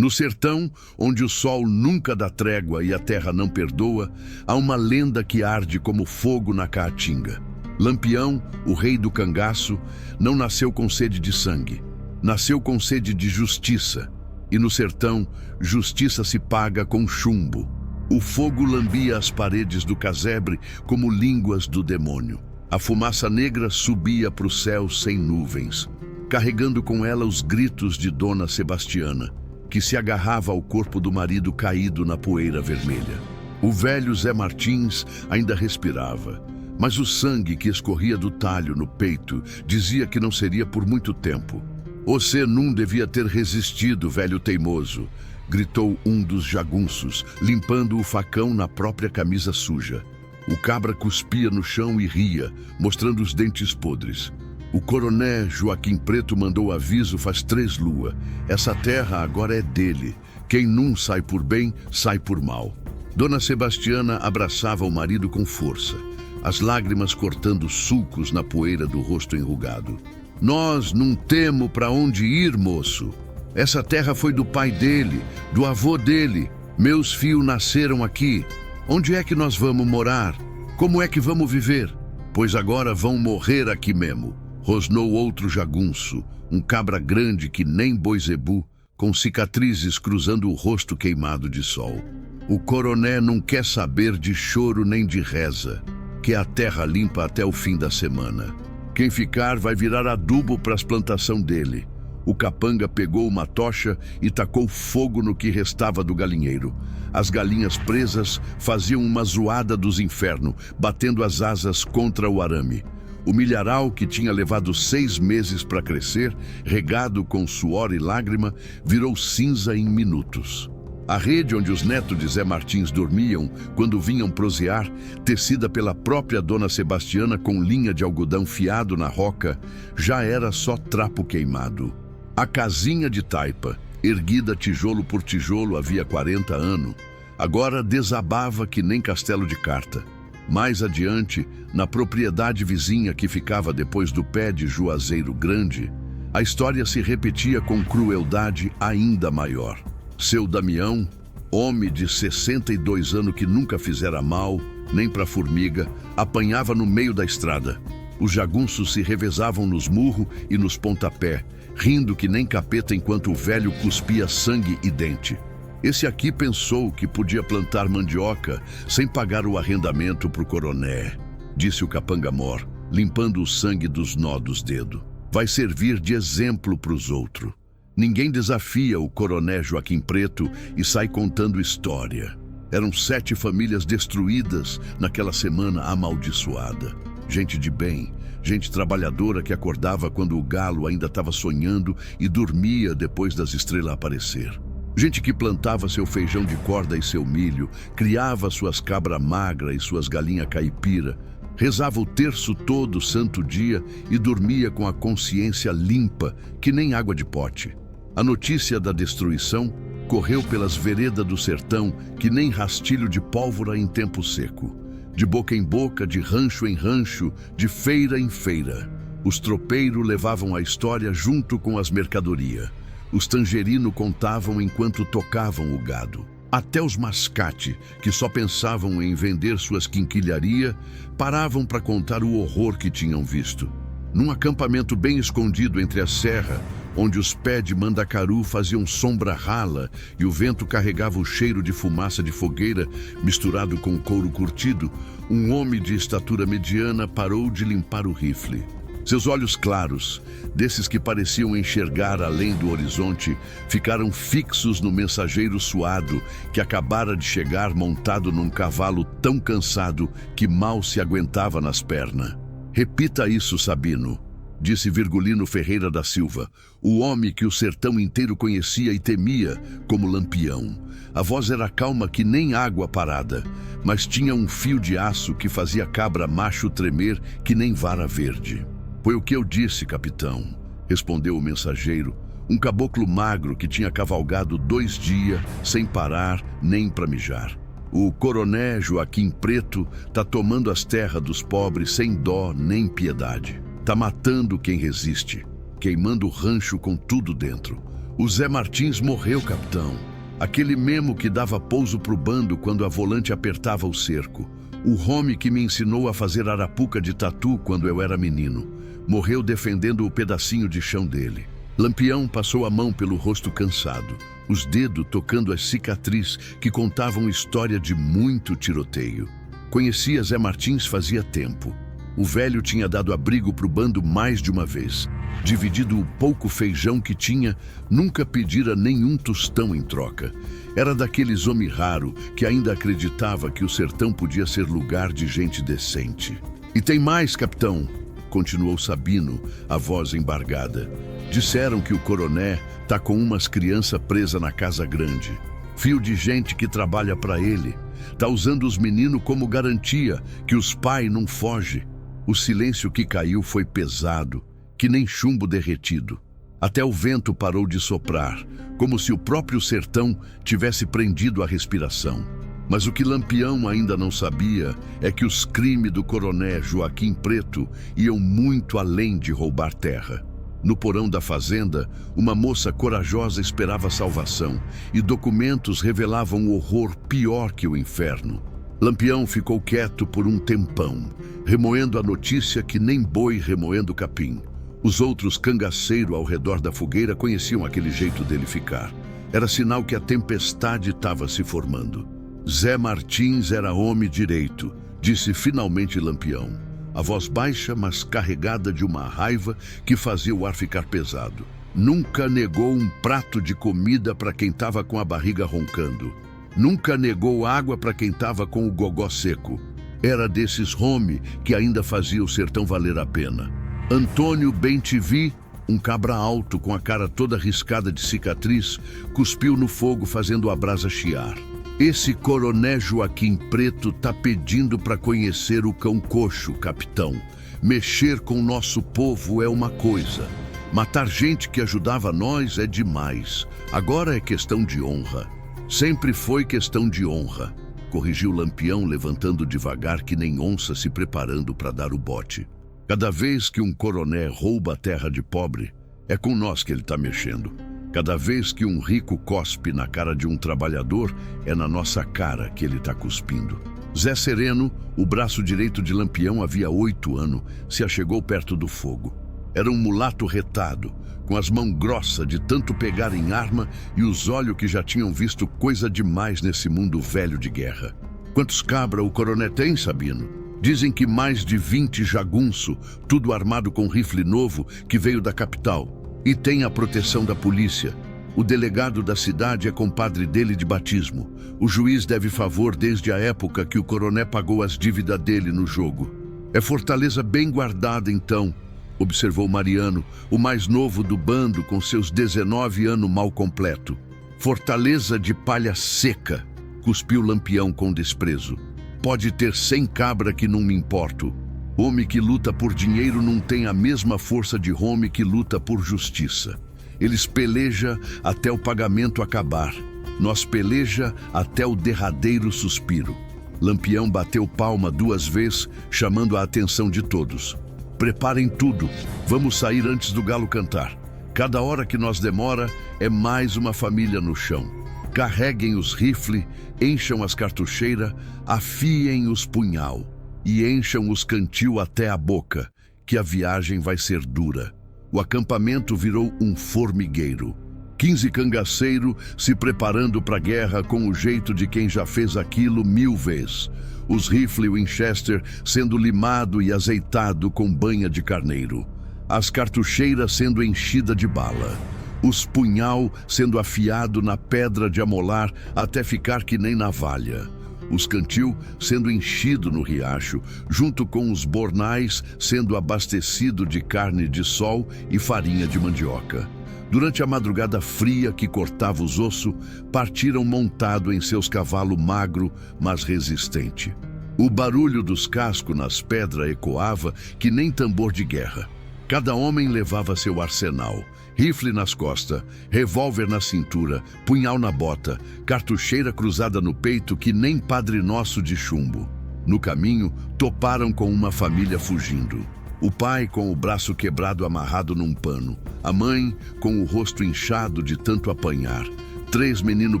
No sertão, onde o sol nunca dá trégua e a terra não perdoa, há uma lenda que arde como fogo na caatinga. Lampião, o rei do cangaço, não nasceu com sede de sangue. Nasceu com sede de justiça. E no sertão, justiça se paga com chumbo. O fogo lambia as paredes do casebre como línguas do demônio. A fumaça negra subia para o céu sem nuvens, carregando com ela os gritos de Dona Sebastiana, que se agarrava ao corpo do marido caído na poeira vermelha. O velho Zé Martins ainda respirava, mas o sangue que escorria do talho no peito dizia que não seria por muito tempo. "Você não devia ter resistido, velho teimoso", gritou um dos jagunços, limpando o facão na própria camisa suja. O cabra cuspia no chão e ria, mostrando os dentes podres. O coroné Joaquim Preto mandou aviso faz 3 luas. Essa terra agora é dele. Quem não sai por bem, sai por mal. Dona Sebastiana abraçava o marido com força, as lágrimas cortando sulcos na poeira do rosto enrugado. "Nós não temos para onde ir, moço. Essa terra foi do pai dele, do avô dele. Meus filhos nasceram aqui. Onde é que nós vamos morar? Como é que vamos viver? Pois agora vão morrer aqui mesmo", rosnou outro jagunço, um cabra grande que nem boi zebu, com cicatrizes cruzando o rosto queimado de sol. "O coroné não quer saber de choro nem de reza, que a terra limpa até o fim da semana. Quem ficar vai virar adubo para as plantações dele." O capanga pegou uma tocha e tacou fogo no que restava do galinheiro. As galinhas presas faziam uma zoada dos infernos, batendo as asas contra o arame. O milharal, que tinha levado 6 meses para crescer, regado com suor e lágrima, virou cinza em minutos. A rede onde os netos de Zé Martins dormiam, quando vinham prosear, tecida pela própria Dona Sebastiana com linha de algodão fiado na roca, já era só trapo queimado. A casinha de taipa, erguida tijolo por tijolo havia 40 anos, agora desabava que nem castelo de carta. Mais adiante, na propriedade vizinha que ficava depois do pé de Juazeiro Grande, a história se repetia com crueldade ainda maior. Seu Damião, homem de 62 anos que nunca fizera mal, nem para formiga, apanhava no meio da estrada. Os jagunços se revezavam nos murros e nos pontapé, rindo que nem capeta enquanto o velho cuspia sangue e dente. Esse aqui pensou que podia plantar mandioca sem pagar o arrendamento pro coroné, disse o capanga mor, limpando o sangue dos nó dos dedos. Vai servir de exemplo pros outros. Ninguém desafia o coroné Joaquim Preto e sai contando história. Eram 7 famílias destruídas naquela semana amaldiçoada. Gente de bem, gente trabalhadora que acordava quando o galo ainda estava sonhando e dormia depois das estrelas aparecer. Gente que plantava seu feijão de corda e seu milho, criava suas cabras magras e suas galinhas caipira, rezava o terço todo santo dia e dormia com a consciência limpa que nem água de pote. A notícia da destruição correu pelas veredas do sertão que nem rastilho de pólvora em tempo seco. De boca em boca, de rancho em rancho, de feira em feira. Os tropeiros levavam a história junto com as mercadorias. Os tangerinos contavam enquanto tocavam o gado. Até os mascate, que só pensavam em vender suas quinquilharias, paravam para contar o horror que tinham visto. Num acampamento bem escondido entre a serra, onde os pés de mandacaru faziam sombra rala e o vento carregava o cheiro de fumaça de fogueira misturado com couro curtido, um homem de estatura mediana parou de limpar o rifle. Seus olhos claros, desses que pareciam enxergar além do horizonte, ficaram fixos no mensageiro suado que acabara de chegar montado num cavalo tão cansado que mal se aguentava nas pernas. "Repita isso, Sabino", disse Virgulino Ferreira da Silva, o homem que o sertão inteiro conhecia e temia como Lampião. A voz era calma que nem água parada, mas tinha um fio de aço que fazia cabra macho tremer que nem vara verde. "Foi o que eu disse, capitão", respondeu o mensageiro, um caboclo magro que tinha cavalgado 2 dias sem parar nem para mijar. "O coroné Joaquim Preto tá tomando as terras dos pobres sem dó nem piedade. Tá matando quem resiste, queimando o rancho com tudo dentro. O Zé Martins morreu, capitão. Aquele memo que dava pouso pro bando quando a volante apertava o cerco. O homem que me ensinou a fazer arapuca de tatu quando eu era menino. Morreu defendendo o pedacinho de chão dele. Lampião passou a mão pelo rosto cansado, os dedos tocando as cicatrizes que contavam história de muito tiroteio. Conhecia Zé Martins fazia tempo. O velho tinha dado abrigo pro bando mais de uma vez. Dividido o pouco feijão que tinha, nunca pedira nenhum tostão em troca. Era daqueles homem raro que ainda acreditava que o sertão podia ser lugar de gente decente. E tem mais, capitão, continuou Sabino, a voz embargada. Disseram que o coroné tá com umas crianças presas na casa grande. Fio de gente que trabalha para ele. Tá usando os meninos como garantia que os pais não fogem. O silêncio que caiu foi pesado, que nem chumbo derretido. Até o vento parou de soprar, como se o próprio sertão tivesse prendido a respiração. Mas o que Lampião ainda não sabia é que os crimes do coroné Joaquim Preto iam muito além de roubar terra. No porão da fazenda, uma moça corajosa esperava salvação e documentos revelavam um horror pior que o inferno. Lampião ficou quieto por um tempão, remoendo a notícia que nem boi remoendo capim. Os outros cangaceiros ao redor da fogueira conheciam aquele jeito dele ficar. Era sinal que a tempestade estava se formando. Zé Martins era homem direito, disse finalmente Lampião. A voz baixa, mas carregada de uma raiva que fazia o ar ficar pesado. Nunca negou um prato de comida para quem estava com a barriga roncando. Nunca negou água para quem estava com o gogó seco. Era desses home que ainda fazia o sertão valer a pena. Antônio Bem-te-vi, um cabra alto com a cara toda riscada de cicatriz, cuspiu no fogo fazendo a brasa chiar. Esse coroné Joaquim Preto tá pedindo para conhecer o cão coxo, capitão. Mexer com o nosso povo é uma coisa. Matar gente que ajudava nós é demais. Agora é questão de honra. Sempre foi questão de honra, corrigiu Lampião, levantando devagar que nem onça se preparando para dar o bote. Cada vez que um coroné rouba a terra de pobre, é com nós que ele tá mexendo. Cada vez que um rico cospe na cara de um trabalhador, é na nossa cara que ele está cuspindo. Zé Sereno, o braço direito de Lampião, havia 8 anos, se achegou perto do fogo. Era um mulato retado, com as mãos grossas de tanto pegar em arma e os olhos que já tinham visto coisa demais nesse mundo velho de guerra. Quantos cabra o coroné tem, Sabino? Dizem que mais de 20 jagunço, tudo armado com rifle novo que veio da capital. E tem a proteção da polícia. O delegado da cidade é compadre dele de batismo. O juiz deve favor desde a época que o coroné pagou as dívidas dele no jogo. É fortaleza bem guardada, então, observou Mariano, o mais novo do bando com seus 19 anos mal completo. Fortaleza de palha seca, cuspiu Lampião com desprezo. Pode ter 100 cabra que não me importo. Homem que luta por dinheiro não tem a mesma força de homem que luta por justiça. Eles peleja até o pagamento acabar. Nós peleja até o derradeiro suspiro. Lampião bateu palma 2 vezes, chamando a atenção de todos. Preparem tudo. Vamos sair antes do galo cantar. Cada hora que nós demora, é mais uma família no chão. Carreguem os rifles, encham as cartucheiras, afiem os punhal. E encham os cantil até a boca, que a viagem vai ser dura. O acampamento virou um formigueiro. 15 cangaceiros se preparando para a guerra com o jeito de quem já fez aquilo 1000 vezes. Os rifles Winchester sendo limado e azeitado com banha de carneiro. As cartucheiras sendo enchidas de bala. Os punhal sendo afiado na pedra de amolar até ficar que nem navalha. Os cantil sendo enchido no riacho, junto com os bornais sendo abastecido de carne de sol e farinha de mandioca. Durante a madrugada fria que cortava os ossos, partiram montado em seus cavalos magro, mas resistente. O barulho dos cascos nas pedras ecoava que nem tambor de guerra. Cada homem levava seu arsenal. Rifle nas costas, revólver na cintura, punhal na bota, cartucheira cruzada no peito que nem Padre Nosso de chumbo. No caminho, toparam com uma família fugindo. O pai com o braço quebrado amarrado num pano. A mãe com o rosto inchado de tanto apanhar. 3 meninos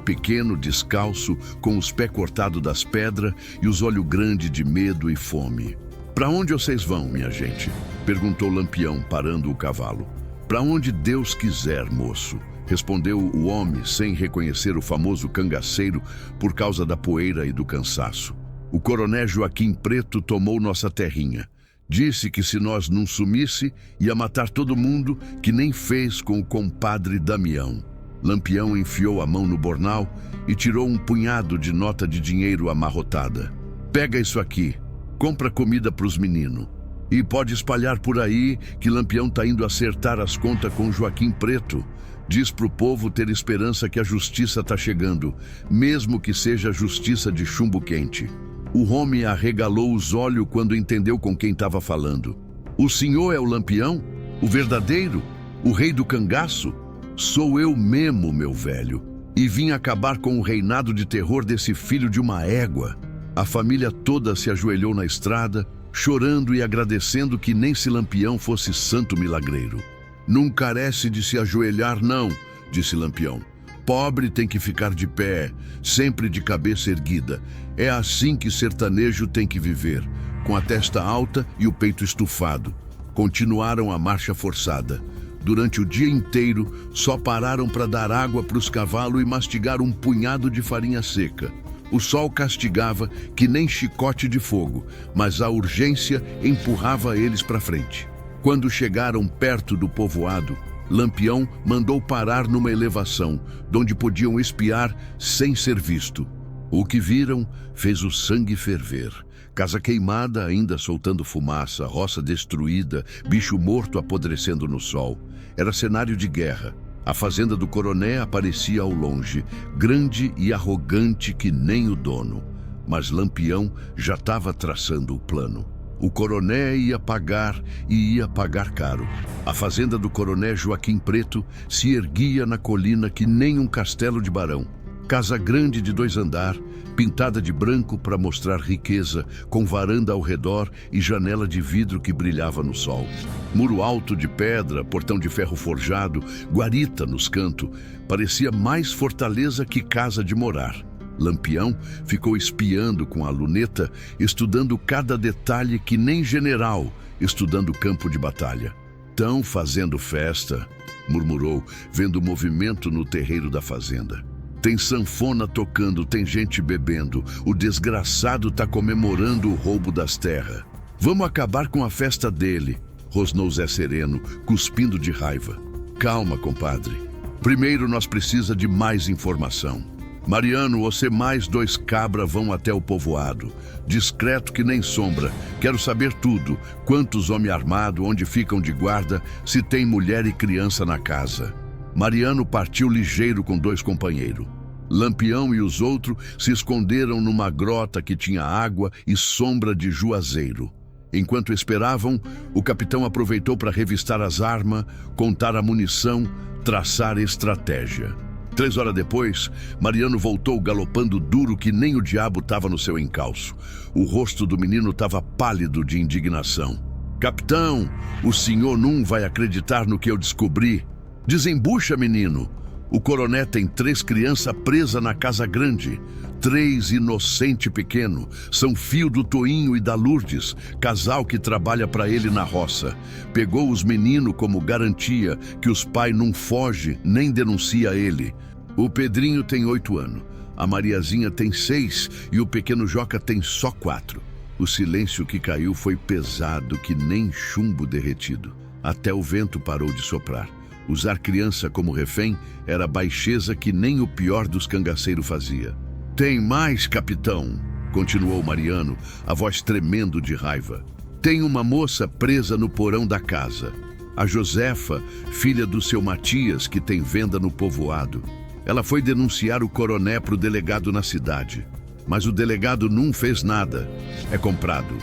pequenos, descalço, com os pés cortados das pedras e os olhos grandes de medo e fome. "Para onde vocês vão, minha gente?" perguntou Lampião, parando o cavalo. "Para onde Deus quiser, moço", respondeu o homem, sem reconhecer o famoso cangaceiro por causa da poeira e do cansaço. "O coronel Joaquim Preto tomou nossa terrinha. Disse que se nós não sumisse, ia matar todo mundo, que nem fez com o compadre Damião." Lampião enfiou a mão no bornal e tirou um punhado de nota de dinheiro amarrotada. "Pega isso aqui, compra comida pros meninos. E pode espalhar por aí que Lampião tá indo acertar as contas com Joaquim Preto. Diz pro povo ter esperança que a justiça tá chegando, mesmo que seja justiça de chumbo quente." O homem arregalou os olhos quando entendeu com quem estava falando. "O senhor é o Lampião? O verdadeiro? O rei do cangaço? Sou eu mesmo, meu velho. E vim acabar com o reinado de terror desse filho de uma égua." A família toda se ajoelhou na estrada, chorando e agradecendo que nem se Lampião fosse santo milagreiro. "Não carece de se ajoelhar, não", disse Lampião. "Pobre tem que ficar de pé, sempre de cabeça erguida. É assim que sertanejo tem que viver, com a testa alta e o peito estufado." Continuaram a marcha forçada. Durante o dia inteiro, só pararam para dar água para os cavalos e mastigar um punhado de farinha seca. O sol castigava que nem chicote de fogo, mas a urgência empurrava eles para frente. Quando chegaram perto do povoado, Lampião mandou parar numa elevação, onde podiam espiar sem ser visto. O que viram fez o sangue ferver. Casa queimada ainda soltando fumaça, roça destruída, bicho morto apodrecendo no sol. Era cenário de guerra. A fazenda do coronel aparecia ao longe, grande e arrogante que nem o dono. Mas Lampião já estava traçando o plano. O coronel ia pagar e ia pagar caro. A fazenda do coronel Joaquim Preto se erguia na colina que nem um castelo de barão. Casa grande de 2 andares, pintada de branco para mostrar riqueza, com varanda ao redor e janela de vidro que brilhava no sol. Muro alto de pedra, portão de ferro forjado, guarita nos cantos. Parecia mais fortaleza que casa de morar. Lampião ficou espiando com a luneta, estudando cada detalhe que nem general, estudando o campo de batalha. "Tão fazendo festa", murmurou, vendo o movimento no terreiro da fazenda. "Tem sanfona tocando, tem gente bebendo. O desgraçado tá comemorando o roubo das terras. Vamos acabar com a festa dele", rosnou Zé Sereno, cuspindo de raiva. "Calma, compadre. Primeiro nós precisa de mais informação. Mariano, você mais 2 cabras vão até o povoado. Discreto que nem sombra. Quero saber tudo. Quantos homens armados, onde ficam de guarda, se tem mulher e criança na casa." Mariano partiu ligeiro com 2 companheiros. Lampião e os outros se esconderam numa grota que tinha água e sombra de juazeiro. Enquanto esperavam, o capitão aproveitou para revistar as armas, contar a munição, traçar estratégia. 3 horas depois, Mariano voltou galopando duro que nem o diabo estava no seu encalço. O rosto do menino estava pálido de indignação. "Capitão, o senhor não vai acreditar no que eu descobri. Desembucha, menino. O coronel tem 3 crianças presas na casa grande. 3 inocentes pequenos. São fio do Toinho e da Lourdes, casal que trabalha para ele na roça. Pegou os meninos como garantia que os pais não fogem nem denuncia ele. O Pedrinho tem 8 anos. A Mariazinha tem 6 e o pequeno Joca tem só 4. O silêncio que caiu foi pesado que nem chumbo derretido. Até o vento parou de soprar. Usar criança como refém era baixeza que nem o pior dos cangaceiros fazia. "Tem mais, capitão", continuou Mariano, a voz tremendo de raiva. "Tem uma moça presa no porão da casa. A Josefa, filha do seu Matias, que tem venda no povoado. Ela foi denunciar o coronel pro delegado na cidade. Mas o delegado não fez nada. É comprado.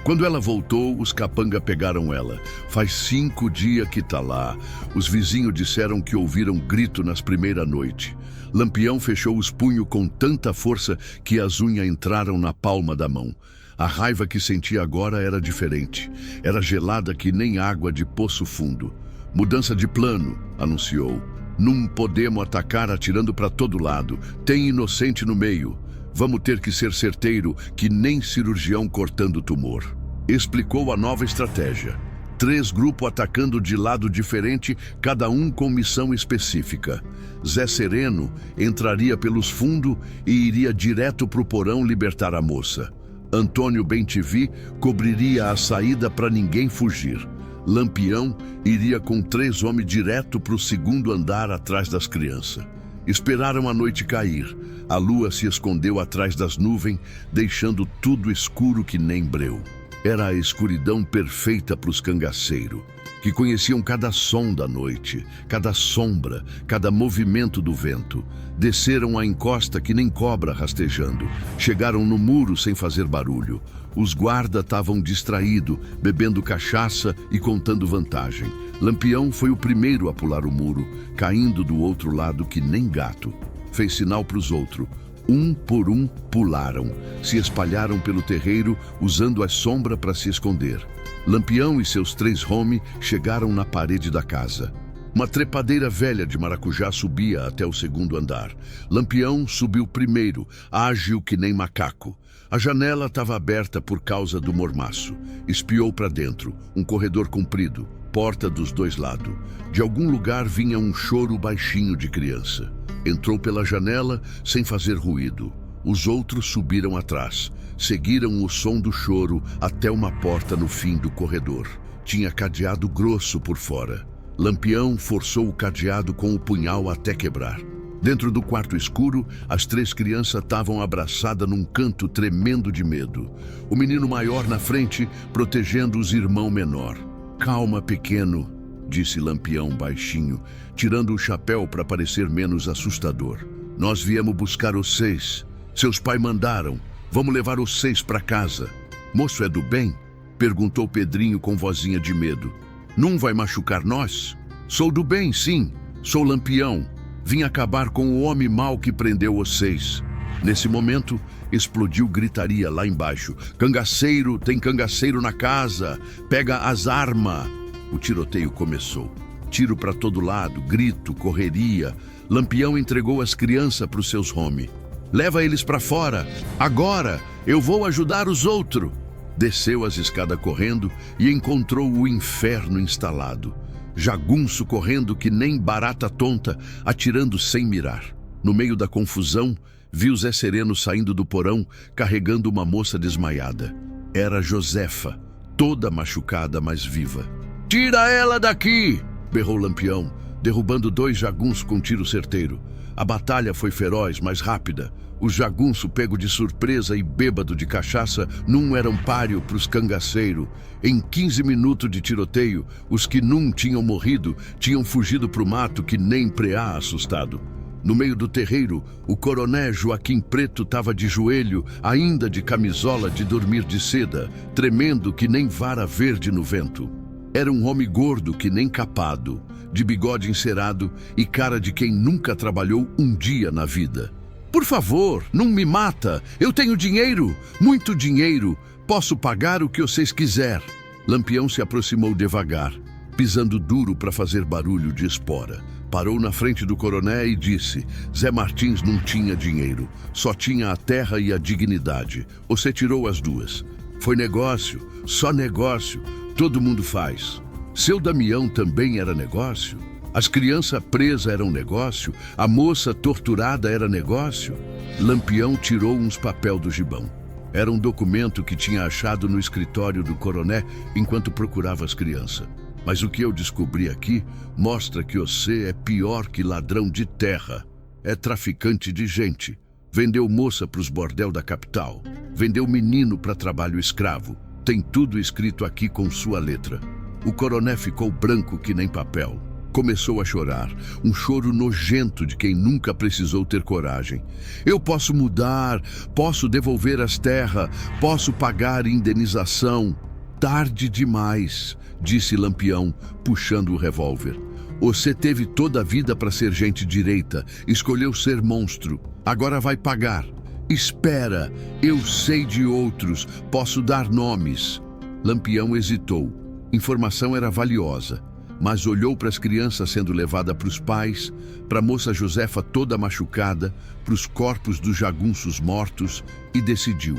Quando ela voltou, os capanga pegaram ela. Faz 5 dias que tá lá. Os vizinhos disseram que ouviram grito nas primeiras noites. Lampião fechou os punhos com tanta força que as unhas entraram na palma da mão. A raiva que sentia agora era diferente. Era gelada que nem água de poço fundo. Mudança de plano, anunciou. Não podemos atacar atirando para todo lado. Tem inocente no meio. Vamos ter que ser certeiro que nem cirurgião cortando tumor. Explicou a nova estratégia. 3 grupos atacando de lado diferente, cada um com missão específica. Zé Sereno entraria pelos fundos e iria direto para o porão libertar a moça. Antônio Bem-TV cobriria a saída para ninguém fugir. Lampião iria com 3 homens direto para o 2º andar atrás das crianças. Esperaram a noite cair. A lua se escondeu atrás das nuvens, deixando tudo escuro que nem breu. Era a escuridão perfeita para os cangaceiros, que conheciam cada som da noite, cada sombra, cada movimento do vento. Desceram a encosta que nem cobra rastejando. Chegaram no muro sem fazer barulho. Os guardas estavam distraídos, bebendo cachaça e contando vantagem. Lampião foi o primeiro a pular o muro, caindo do outro lado que nem gato. Fez sinal para os outros. Um por um pularam, se espalharam pelo terreiro, usando a sombra para se esconder. Lampião e seus 3 homens chegaram na parede da casa. Uma trepadeira velha de maracujá subia até o 2º andar. Lampião subiu primeiro, ágil que nem macaco. A janela estava aberta por causa do mormaço. Espiou para dentro, um corredor comprido, porta dos 2 lados. De algum lugar vinha um choro baixinho de criança. Entrou pela janela sem fazer ruído. Os outros subiram atrás. Seguiram o som do choro até uma porta no fim do corredor. Tinha cadeado grosso por fora. Lampião forçou o cadeado com o punhal até quebrar. Dentro do quarto escuro, as 3 crianças estavam abraçadas num canto tremendo de medo. O menino maior na frente, protegendo os irmãos menor. Calma, pequeno, disse Lampião baixinho, tirando o chapéu para parecer menos assustador. Nós viemos buscar os 6. Seus pais mandaram. Vamos levar os 6 para casa. Moço é do bem? Perguntou Pedrinho com vozinha de medo. Não vai machucar nós? Sou do bem, sim. Sou Lampião. Vim acabar com o homem mau que prendeu os 6. Nesse momento, explodiu gritaria lá embaixo. Cangaceiro, tem cangaceiro na casa. Pega as armas. O tiroteio começou. Tiro para todo lado, grito, correria. Lampião entregou as crianças para os seus homens. Leva eles para fora. Agora, eu vou ajudar os outros. Desceu as escadas correndo e encontrou o inferno instalado. Jagunço correndo que nem barata tonta, atirando sem mirar. No meio da confusão, viu Zé Sereno saindo do porão, carregando uma moça desmaiada. Era Josefa, toda machucada, mas viva. Tira ela daqui! Berrou Lampião, derrubando 2 jagunços com tiro certeiro. A batalha foi feroz, mas rápida. Os jagunços, pego de surpresa e bêbado de cachaça, não eram páreo para os cangaceiros. Em 15 minutos de tiroteio, os que não tinham morrido tinham fugido para o mato que nem preá assustado. No meio do terreiro, o coronel Joaquim Preto estava de joelho, ainda de camisola de dormir de seda, tremendo que nem vara verde no vento. Era um homem gordo que nem capado, de bigode encerado e cara de quem nunca trabalhou um dia na vida. Por favor, não me mata. Eu tenho dinheiro, muito dinheiro. Posso pagar o que vocês quiser. Lampião se aproximou devagar, pisando duro para fazer barulho de espora. Parou na frente do coronel e disse: Zé Martins não tinha dinheiro, só tinha a terra e a dignidade. Você tirou as 2. Foi negócio, só negócio. Todo mundo faz. Seu Damião também era negócio? As crianças presas eram negócio? A moça torturada era negócio? Lampião tirou uns papel do gibão. Era um documento que tinha achado no escritório do coronel enquanto procurava as crianças. Mas o que eu descobri aqui mostra que você é pior que ladrão de terra. É traficante de gente. Vendeu moça para os bordel da capital. Vendeu menino para trabalho escravo. Tem tudo escrito aqui com sua letra. O coronel ficou branco que nem papel. Começou a chorar, um choro nojento de quem nunca precisou ter coragem. Eu posso mudar, posso devolver as terras, posso pagar indenização. Tarde demais, disse Lampião, puxando o revólver. Você teve toda a vida para ser gente direita, escolheu ser monstro. Agora vai pagar. Espera, eu sei de outros, posso dar nomes. Lampião hesitou. Informação era valiosa, mas olhou para as crianças sendo levadas para os pais, para a moça Josefa toda machucada, para os corpos dos jagunços mortos e decidiu.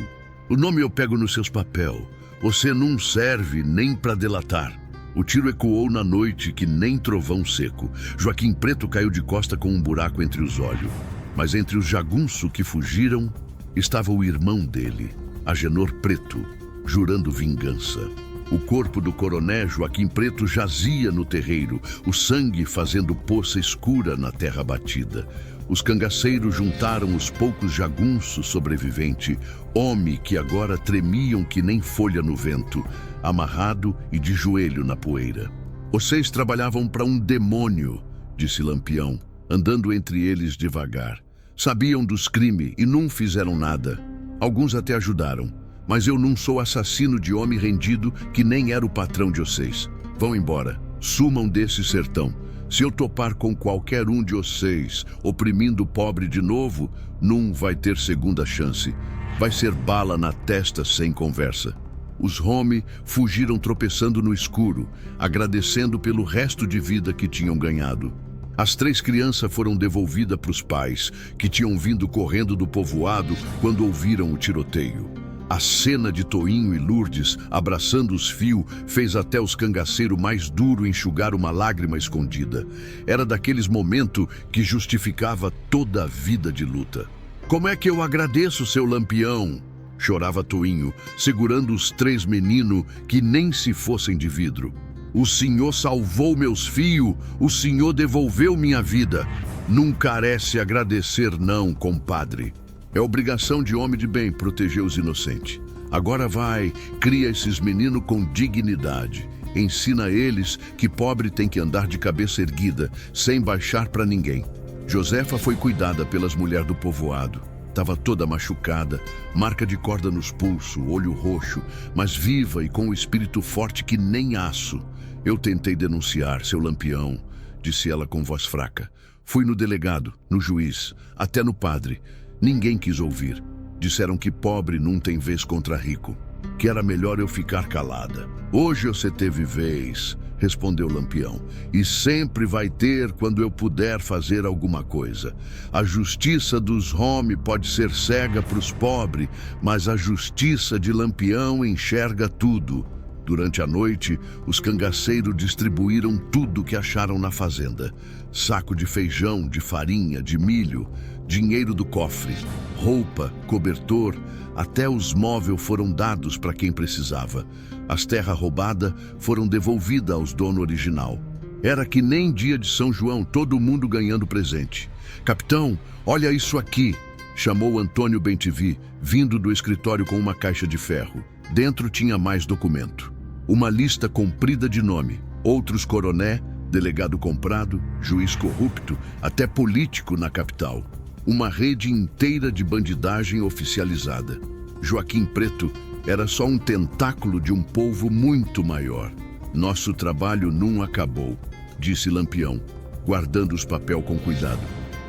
O nome eu pego nos seus papel. Você não serve nem para delatar. O tiro ecoou na noite que nem trovão seco. Joaquim Preto caiu de costa com um buraco entre os olhos. Mas entre os jagunços que fugiram, estava o irmão dele, Agenor Preto, jurando vingança. O corpo do coroné Joaquim Preto jazia no terreiro, o sangue fazendo poça escura na terra batida. Os cangaceiros juntaram os poucos jagunços sobreviventes, homem que agora tremiam que nem folha no vento, amarrado e de joelho na poeira. Vocês trabalhavam para um demônio, disse Lampião, andando entre eles devagar. Sabiam dos crimes e não fizeram nada. Alguns até ajudaram, mas eu não sou assassino de homem rendido que nem era o patrão de vocês. Vão embora, sumam desse sertão. Se eu topar com qualquer um de vocês oprimindo o pobre de novo, não vai ter segunda chance. Vai ser bala na testa sem conversa. Os Home fugiram tropeçando no escuro, agradecendo pelo resto de vida que tinham ganhado. As 3 crianças foram devolvidas para os pais, que tinham vindo correndo do povoado quando ouviram o tiroteio. A cena de Toinho e Lourdes abraçando os fios fez até os cangaceiros mais duros enxugar uma lágrima escondida. Era daqueles momentos que justificava toda a vida de luta. Como é que eu agradeço, seu Lampião? Chorava Toinho, segurando os 3 meninos que nem se fossem de vidro. O senhor salvou meus fios, o senhor devolveu minha vida. Não carece agradecer não, compadre. É obrigação de homem de bem proteger os inocentes. Agora vai, cria esses meninos com dignidade. Ensina a eles que pobre tem que andar de cabeça erguida, sem baixar para ninguém. Josefa foi cuidada pelas mulheres do povoado. Estava toda machucada, marca de corda nos pulsos, olho roxo, mas viva e com o espírito forte que nem aço. Eu tentei denunciar, seu Lampião, disse ela com voz fraca. Fui no delegado, no juiz, até no padre. Ninguém quis ouvir. Disseram que pobre não tem vez contra rico, que era melhor eu ficar calada. Hoje você teve vez, respondeu Lampião, e sempre vai ter quando eu puder fazer alguma coisa. A justiça dos Home pode ser cega para os pobres, mas a justiça de Lampião enxerga tudo. Durante a noite, os cangaceiros distribuíram tudo que acharam na fazenda. Saco de feijão, de farinha, de milho, dinheiro do cofre, roupa, cobertor, até os móveis foram dados para quem precisava. As terras roubadas foram devolvidas aos donos original. Era que nem dia de São João, todo mundo ganhando presente. Capitão, olha isso aqui, chamou Antônio Bentivi, vindo do escritório com uma caixa de ferro. Dentro tinha mais documento. Uma lista comprida de nome, outros coroné, delegado comprado, juiz corrupto, até político na capital. Uma rede inteira de bandidagem oficializada. Joaquim Preto era só um tentáculo de um povo muito maior. Nosso trabalho não acabou, disse Lampião, guardando os papéis com cuidado.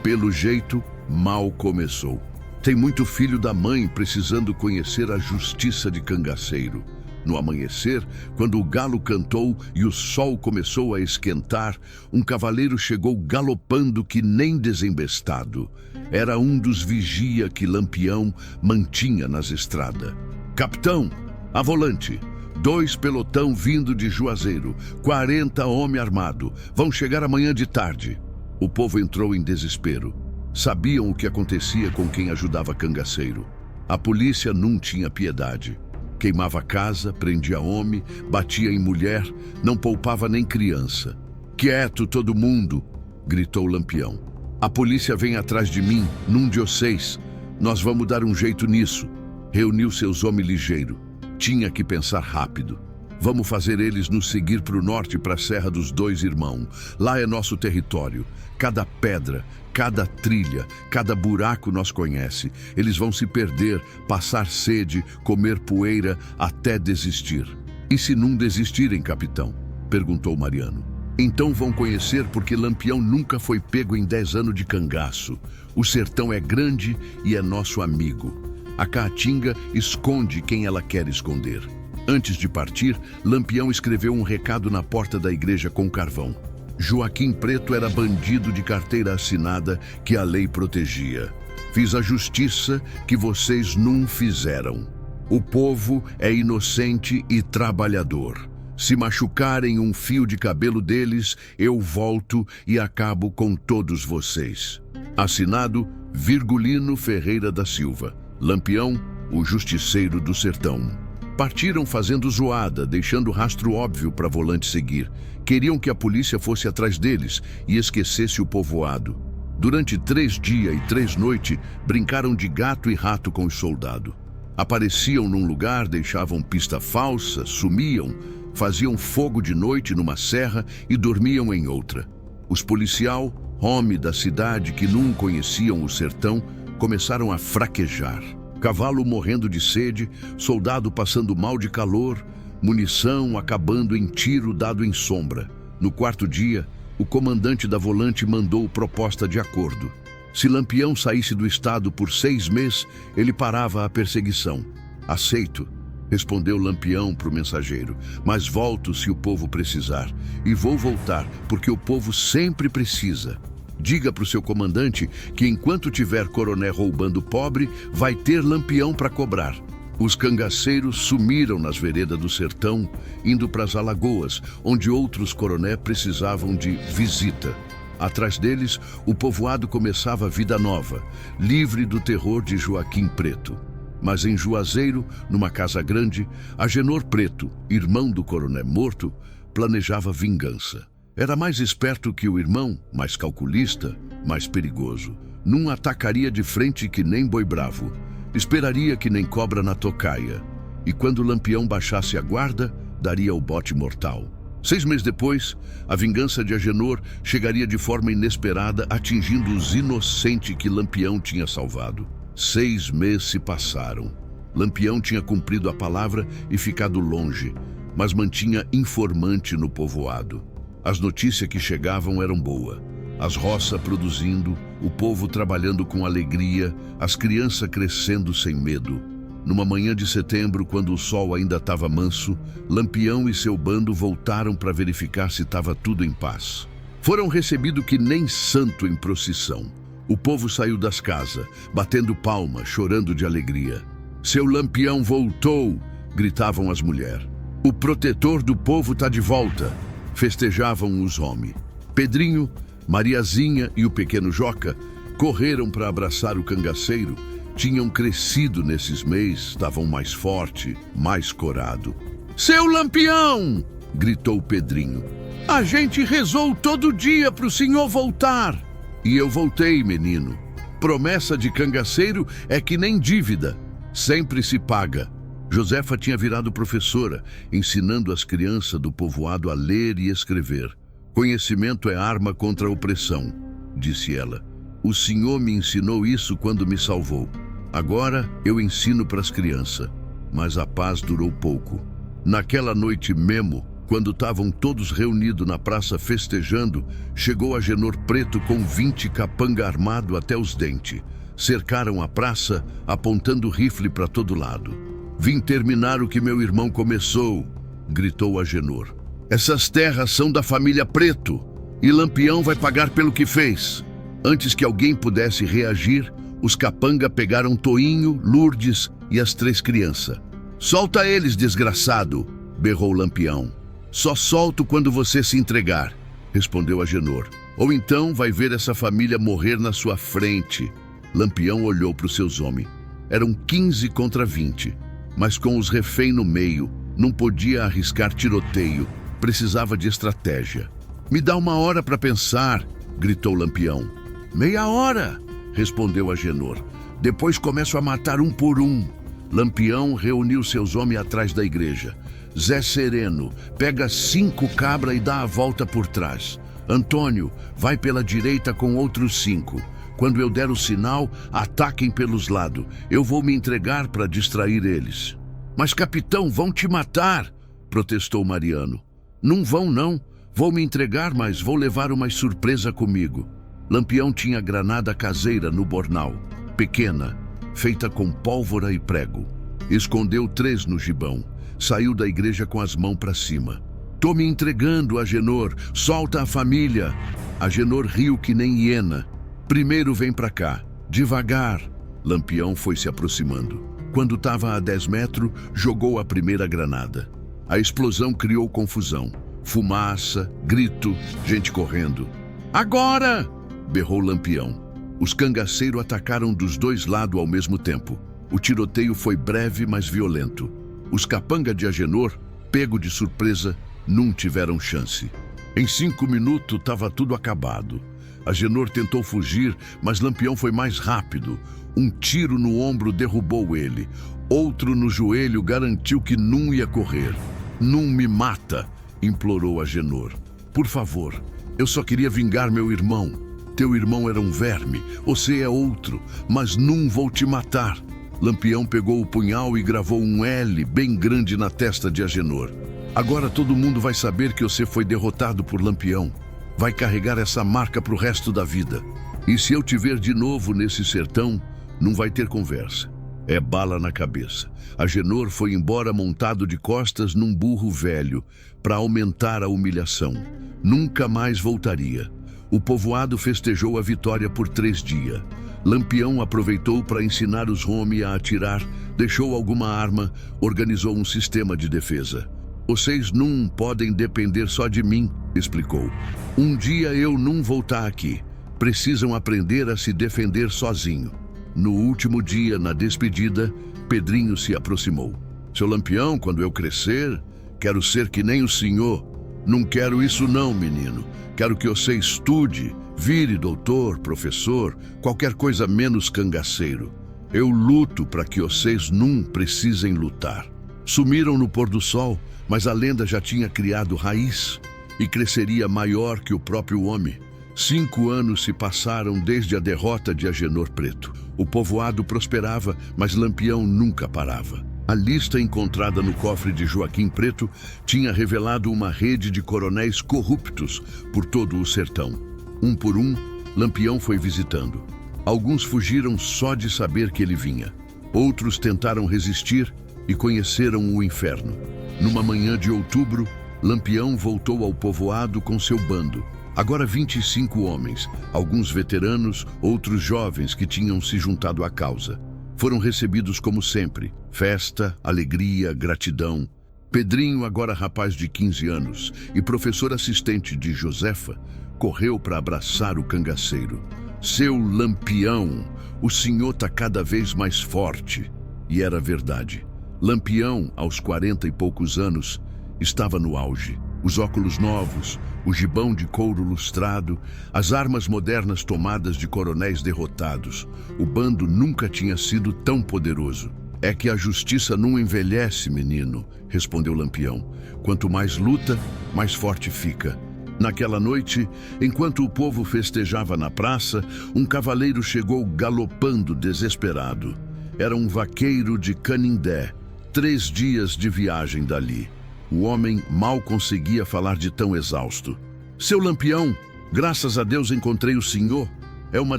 Pelo jeito, mal começou. Tem muito filho da mãe precisando conhecer a justiça de cangaceiro. No amanhecer, quando o galo cantou e o sol começou a esquentar, um cavaleiro chegou galopando que nem desembestado. Era um dos vigia que Lampião mantinha nas estradas. Capitão, a volante. 2 pelotão vindo de Juazeiro, 40 homem armado. Vão chegar amanhã de tarde. O povo entrou em desespero. Sabiam o que acontecia com quem ajudava cangaceiro. A polícia não tinha piedade. Queimava casa, prendia homem, batia em mulher, não poupava nem criança. Quieto todo mundo, gritou Lampião. A polícia vem atrás de mim, num de vocês. Nós vamos dar um jeito nisso. Reuniu seus homens ligeiros. Tinha que pensar rápido. Vamos fazer eles nos seguir para o norte, para a Serra dos Dois Irmãos. Lá é nosso território. Cada pedra, cada trilha, cada buraco nós conhece. Eles vão se perder, passar sede, comer poeira, até desistir. E se não desistirem, capitão? Perguntou Mariano. Então vão conhecer porque Lampião nunca foi pego em 10 anos de cangaço. O sertão é grande e é nosso amigo. A Caatinga esconde quem ela quer esconder. Antes de partir, Lampião escreveu um recado na porta da igreja com carvão. Joaquim Preto era bandido de carteira assinada que a lei protegia. Fiz a justiça que vocês não fizeram. O povo é inocente e trabalhador. Se machucarem um fio de cabelo deles, eu volto e acabo com todos vocês. Assinado Virgulino Ferreira da Silva. Lampião, o justiceiro do sertão. Partiram fazendo zoada, deixando rastro óbvio para Volante seguir. Queriam que a polícia fosse atrás deles e esquecesse o povoado. Durante 3 dias e 3 noites, brincaram de gato e rato com os soldados. Apareciam num lugar, deixavam pista falsa, sumiam, faziam fogo de noite numa serra e dormiam em outra. Os policial, homem da cidade que não conheciam o sertão, começaram a fraquejar. Cavalo morrendo de sede, soldado passando mal de calor, munição acabando em tiro dado em sombra. No 4º dia, o comandante da Volante mandou proposta de acordo. Se Lampião saísse do estado por 6 meses, ele parava a perseguição. Aceito, respondeu Lampião para o mensageiro, mas volto se o povo precisar. E vou voltar, porque o povo sempre precisa. Diga para o seu comandante que enquanto tiver coroné roubando pobre, vai ter Lampião para cobrar. Os cangaceiros sumiram nas veredas do sertão, indo para as alagoas, onde outros coroné precisavam de visita. Atrás deles, o povoado começava a vida nova, livre do terror de Joaquim Preto. Mas em Juazeiro, numa casa grande, Agenor Preto, irmão do coroné morto, planejava vingança. Era mais esperto que o irmão, mais calculista, mais perigoso. Não atacaria de frente que nem boi bravo. Esperaria que nem cobra na tocaia. E quando Lampião baixasse a guarda, daria o bote mortal. 6 meses depois, a vingança de Agenor chegaria de forma inesperada, atingindo os inocentes que Lampião tinha salvado. 6 meses se passaram. Lampião tinha cumprido a palavra e ficado longe, mas mantinha informante no povoado. As notícias que chegavam eram boas. As roças produzindo, o povo trabalhando com alegria, as crianças crescendo sem medo. Numa manhã de setembro, quando o sol ainda estava manso, Lampião e seu bando voltaram para verificar se estava tudo em paz. Foram recebidos que nem santo em procissão. O povo saiu das casas, batendo palma, chorando de alegria. Seu Lampião voltou, gritavam as mulheres. O protetor do povo está de volta. Festejavam os homens. Pedrinho, Mariazinha e o pequeno Joca correram para abraçar o cangaceiro. Tinham crescido nesses meses, estavam mais forte, mais corado. Seu Lampião! Gritou Pedrinho. A gente rezou todo dia para o senhor voltar. E eu voltei, menino. Promessa de cangaceiro é que nem dívida. Sempre se paga. Josefa tinha virado professora, ensinando as crianças do povoado a ler e escrever. Conhecimento é arma contra a opressão, disse ela. O senhor me ensinou isso quando me salvou. Agora eu ensino para as crianças. Mas a paz durou pouco. Naquela noite mesmo, quando estavam todos reunidos na praça festejando, chegou Agenor Preto com 20 capanga armado até os dentes. Cercaram a praça, apontando o rifle para todo lado. Vim terminar o que meu irmão começou, gritou Agenor. Essas terras são da família Preto e Lampião vai pagar pelo que fez. Antes que alguém pudesse reagir, os capanga pegaram Toinho, Lourdes e as 3 crianças. Solta eles, desgraçado, berrou Lampião. Só solto quando você se entregar, respondeu Agenor. Ou então vai ver essa família morrer na sua frente. Lampião olhou para os seus homens. Eram 15 contra 20. Mas com os reféns no meio, não podia arriscar tiroteio, precisava de estratégia. Me dá 1 hora para pensar, gritou Lampião. Meia hora, respondeu Agenor. Depois começo a matar um por um. Lampião reuniu seus homens atrás da igreja. Zé Sereno, pega 5 cabras e dá a volta por trás. Antônio, vai pela direita com outros 5. Quando eu der o sinal, ataquem pelos lados. Eu vou me entregar para distrair eles. Mas, capitão, vão te matar, protestou Mariano. Não vão, não. Vou me entregar, mas vou levar uma surpresa comigo. Lampião tinha granada caseira no bornal, pequena, feita com pólvora e prego. Escondeu 3 no gibão. Saiu da igreja com as mãos para cima. Tô me entregando, Agenor. Solta a família. Agenor riu que nem hiena. Primeiro vem para cá. Devagar. Lampião foi se aproximando. Quando estava a 10 metros, jogou a primeira granada. A explosão criou confusão. Fumaça, grito, gente correndo. Agora! Berrou Lampião. Os cangaceiros atacaram dos 2 lados ao mesmo tempo. O tiroteio foi breve, mas violento. Os capanga de Agenor, pego de surpresa, não tiveram chance. Em 5 minutos estava tudo acabado. Agenor tentou fugir, mas Lampião foi mais rápido. Um tiro no ombro derrubou ele. Outro no joelho garantiu que não ia correr. Não me mata, implorou Agenor. Por favor, eu só queria vingar meu irmão. Teu irmão era um verme, você é outro, mas não vou te matar. Lampião pegou o punhal e gravou um L bem grande na testa de Agenor. Agora todo mundo vai saber que você foi derrotado por Lampião. Vai carregar essa marca pro resto da vida. E se eu te ver de novo nesse sertão, não vai ter conversa. É bala na cabeça. Agenor foi embora montado de costas num burro velho, para aumentar a humilhação. Nunca mais voltaria. O povoado festejou a vitória por 3 dias. Lampião aproveitou para ensinar os homens a atirar, deixou alguma arma, organizou um sistema de defesa. Vocês não podem depender só de mim, explicou. Um dia eu não vou estar aqui. Precisam aprender a se defender sozinho. No último dia, na despedida, Pedrinho se aproximou. Seu Lampião, quando eu crescer, quero ser que nem o senhor. Não quero isso não, menino. Quero que você estude, vire doutor, professor, qualquer coisa menos cangaceiro. Eu luto para que vocês não precisem lutar. Sumiram no pôr do sol, mas a lenda já tinha criado raiz e cresceria maior que o próprio homem. 5 anos se passaram desde a derrota de Agenor Preto. O povoado prosperava, mas Lampião nunca parava. A lista encontrada no cofre de Joaquim Preto tinha revelado uma rede de coronéis corruptos por todo o sertão. Um por um, Lampião foi visitando. Alguns fugiram só de saber que ele vinha. Outros tentaram resistir e conheceram o inferno. Numa manhã de outubro, Lampião voltou ao povoado com seu bando. Agora 25 homens, alguns veteranos, outros jovens que tinham se juntado à causa. Foram recebidos como sempre, festa, alegria, gratidão. Pedrinho, agora rapaz de 15 anos e professor assistente de Josefa, correu para abraçar o cangaceiro. Seu Lampião, o senhor tá cada vez mais forte. E era verdade. Lampião, aos 40 e poucos anos, estava no auge. Os óculos novos, o gibão de couro lustrado, as armas modernas tomadas de coronéis derrotados. O bando nunca tinha sido tão poderoso. É que a justiça não envelhece, menino, respondeu Lampião. Quanto mais luta, mais forte fica. Naquela noite, enquanto o povo festejava na praça, um cavaleiro chegou galopando desesperado. Era um vaqueiro de Canindé, 3 dias de viagem dali. O homem mal conseguia falar de tão exausto. Seu Lampião, graças a Deus encontrei o senhor. É uma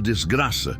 desgraça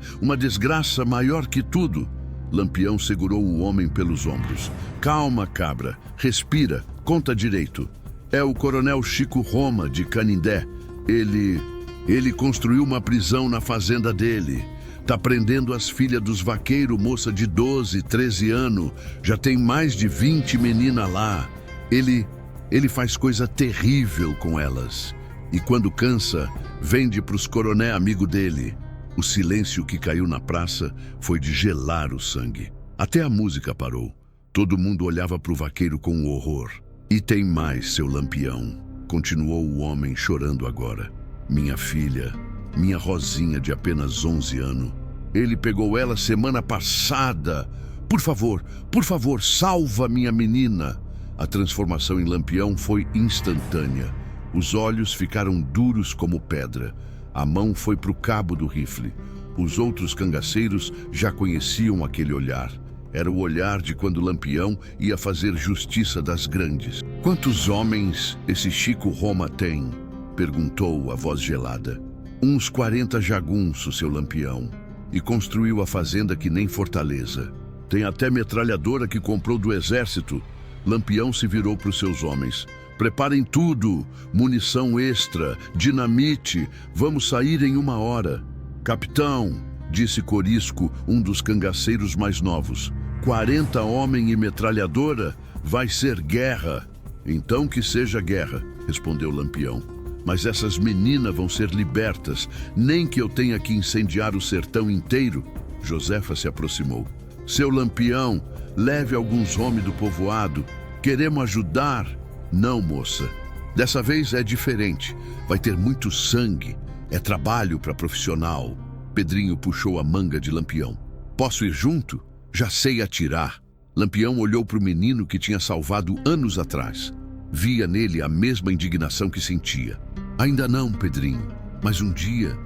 maior que tudo. Lampião segurou o homem pelos ombros. Calma, cabra, respira, conta direito. É o coronel Chico Roma, de Canindé. Ele construiu uma prisão na fazenda dele. Tá prendendo as filhas dos vaqueiros, moça de 12, 13 anos. Já tem mais de 20 meninas lá. Ele faz coisa terrível com elas. E quando cansa, vende pros coroné amigo dele. O silêncio que caiu na praça foi de gelar o sangue. Até a música parou. Todo mundo olhava pro vaqueiro com horror. E tem mais, seu Lampião, continuou o homem chorando agora. Minha filha, minha Rosinha de apenas 11 anos. Ele pegou ela semana passada. Por favor, salva minha menina. A transformação em Lampião foi instantânea. Os olhos ficaram duros como pedra. A mão foi pro cabo do rifle. Os outros cangaceiros já conheciam aquele olhar. Era o olhar de quando Lampião ia fazer justiça das grandes. Quantos homens esse Chico Roma tem? Perguntou a voz gelada. Uns 40 jagunços, seu Lampião. E construiu a fazenda que nem fortaleza. Tem até metralhadora que comprou do exército. Lampião se virou para os seus homens. Preparem tudo, munição extra, dinamite, vamos sair em 1 hora. Capitão, disse Corisco, um dos cangaceiros mais novos, 40 homens e metralhadora, vai ser guerra. Então que seja guerra, respondeu Lampião. Mas essas meninas vão ser libertas, nem que eu tenha que incendiar o sertão inteiro. Josefa se aproximou. Seu Lampião, leve alguns homens do povoado. Queremos ajudar. Não, moça. Dessa vez é diferente. Vai ter muito sangue. É trabalho para profissional. Pedrinho puxou a manga de Lampião. Posso ir junto? Já sei atirar. Lampião olhou para o menino que tinha salvado anos atrás. Via nele a mesma indignação que sentia. Ainda não, Pedrinho. Mas um dia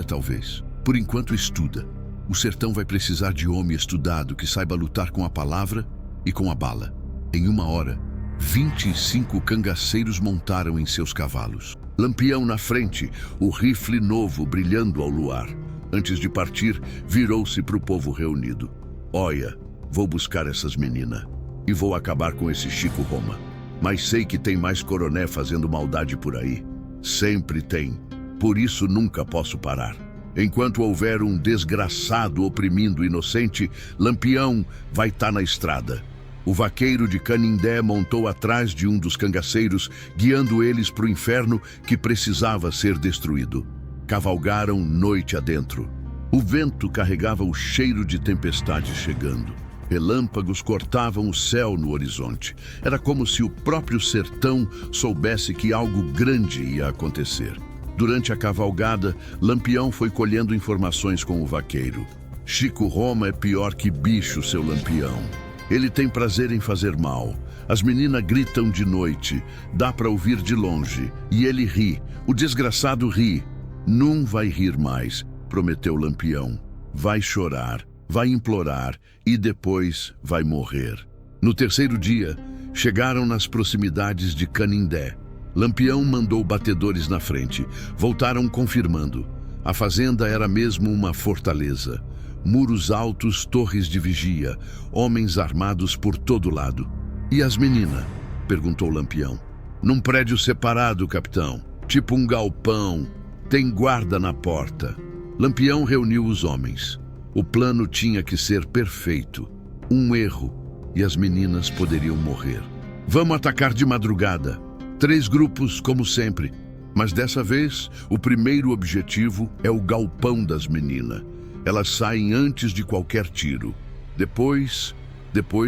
talvez. Por enquanto estuda. O sertão vai precisar de homem estudado que saiba lutar com a palavra e com a bala. Em 1 hora, 25 cangaceiros montaram em seus cavalos. Lampião na frente, o rifle novo brilhando ao luar. Antes de partir, virou-se para o povo reunido. Olha, vou buscar essas meninas e vou acabar com esse Chico Roma. Mas sei que tem mais coroné fazendo maldade por aí. Sempre tem. Por isso nunca posso parar. Enquanto houver um desgraçado oprimindo o inocente, Lampião vai estar na estrada. O vaqueiro de Canindé montou atrás de um dos cangaceiros, guiando eles para o inferno que precisava ser destruído. Cavalgaram noite adentro. O vento carregava o cheiro de tempestade chegando. Relâmpagos cortavam o céu no horizonte. Era como se o próprio sertão soubesse que algo grande ia acontecer. Durante a cavalgada, Lampião foi colhendo informações com o vaqueiro. Chico Roma é pior que bicho, seu Lampião. Ele tem prazer em fazer mal. As meninas gritam de noite, dá para ouvir de longe. E ele ri, o desgraçado ri. Não vai rir mais, prometeu Lampião. Vai chorar, vai implorar e depois vai morrer. No terceiro dia, chegaram nas proximidades de Canindé. Lampião mandou batedores na frente. Voltaram confirmando. A fazenda era mesmo uma fortaleza. Muros altos, torres de vigia, homens armados por todo lado. E as meninas? Perguntou Lampião. Num prédio separado, capitão. Tipo um galpão. Tem guarda na porta. Lampião reuniu os homens. O plano tinha que ser perfeito. Um erro e as meninas poderiam morrer. Vamos atacar de madrugada. 3 grupos, como sempre. Mas dessa vez, o primeiro objetivo é o galpão das meninas. Elas saem antes de qualquer tiro. Depois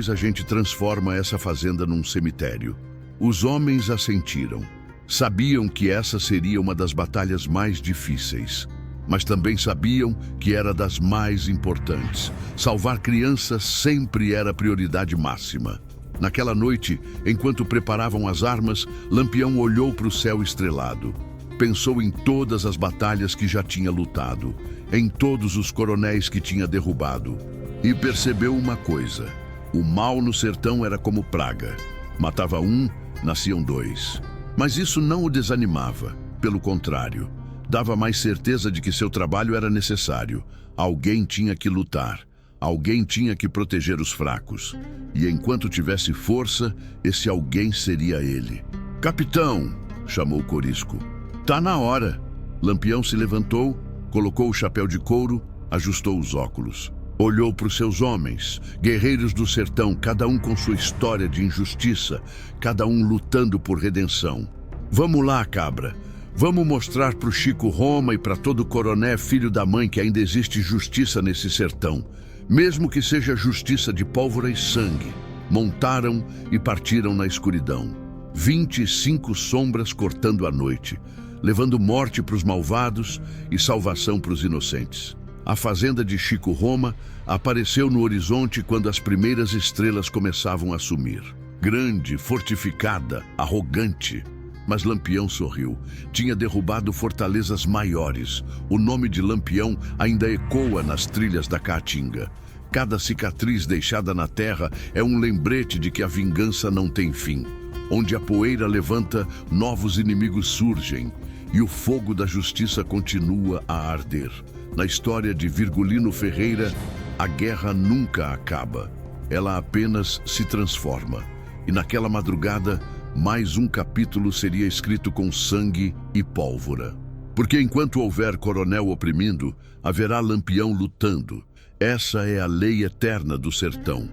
a gente transforma essa fazenda num cemitério. Os homens assentiram. Sabiam que essa seria uma das batalhas mais difíceis. Mas também sabiam que era das mais importantes. Salvar crianças sempre era a prioridade máxima. Naquela noite, enquanto preparavam as armas, Lampião olhou para o céu estrelado. Pensou em todas as batalhas que já tinha lutado, em todos os coronéis que tinha derrubado. E percebeu uma coisa: o mal no sertão era como praga. Matava um, nasciam 2. Mas isso não o desanimava. Pelo contrário, dava mais certeza de que seu trabalho era necessário. Alguém tinha que lutar. Alguém tinha que proteger os fracos. E enquanto tivesse força, esse alguém seria ele. Capitão, chamou Corisco. Tá na hora. Lampião se levantou, colocou o chapéu de couro, ajustou os óculos. Olhou para os seus homens, guerreiros do sertão, cada um com sua história de injustiça, cada um lutando por redenção. Vamos lá, cabra. Vamos mostrar para o Chico Roma e para todo coroné filho da mãe que ainda existe justiça nesse sertão. Mesmo que seja justiça de pólvora e sangue. Montaram e partiram na escuridão. 25 sombras cortando a noite, levando morte para os malvados e salvação para os inocentes. A fazenda de Chico Roma apareceu no horizonte quando as primeiras estrelas começavam a sumir. Grande, fortificada, arrogante. Mas Lampião sorriu. Tinha derrubado fortalezas maiores. O nome de Lampião ainda ecoa nas trilhas da Caatinga. Cada cicatriz deixada na terra é um lembrete de que a vingança não tem fim. Onde a poeira levanta, novos inimigos surgem e o fogo da justiça continua a arder. Na história de Virgulino Ferreira, a guerra nunca acaba. Ela apenas se transforma. E naquela madrugada, mais um capítulo seria escrito com sangue e pólvora. Porque enquanto houver coronel oprimindo, haverá Lampião lutando. Essa é a lei eterna do sertão.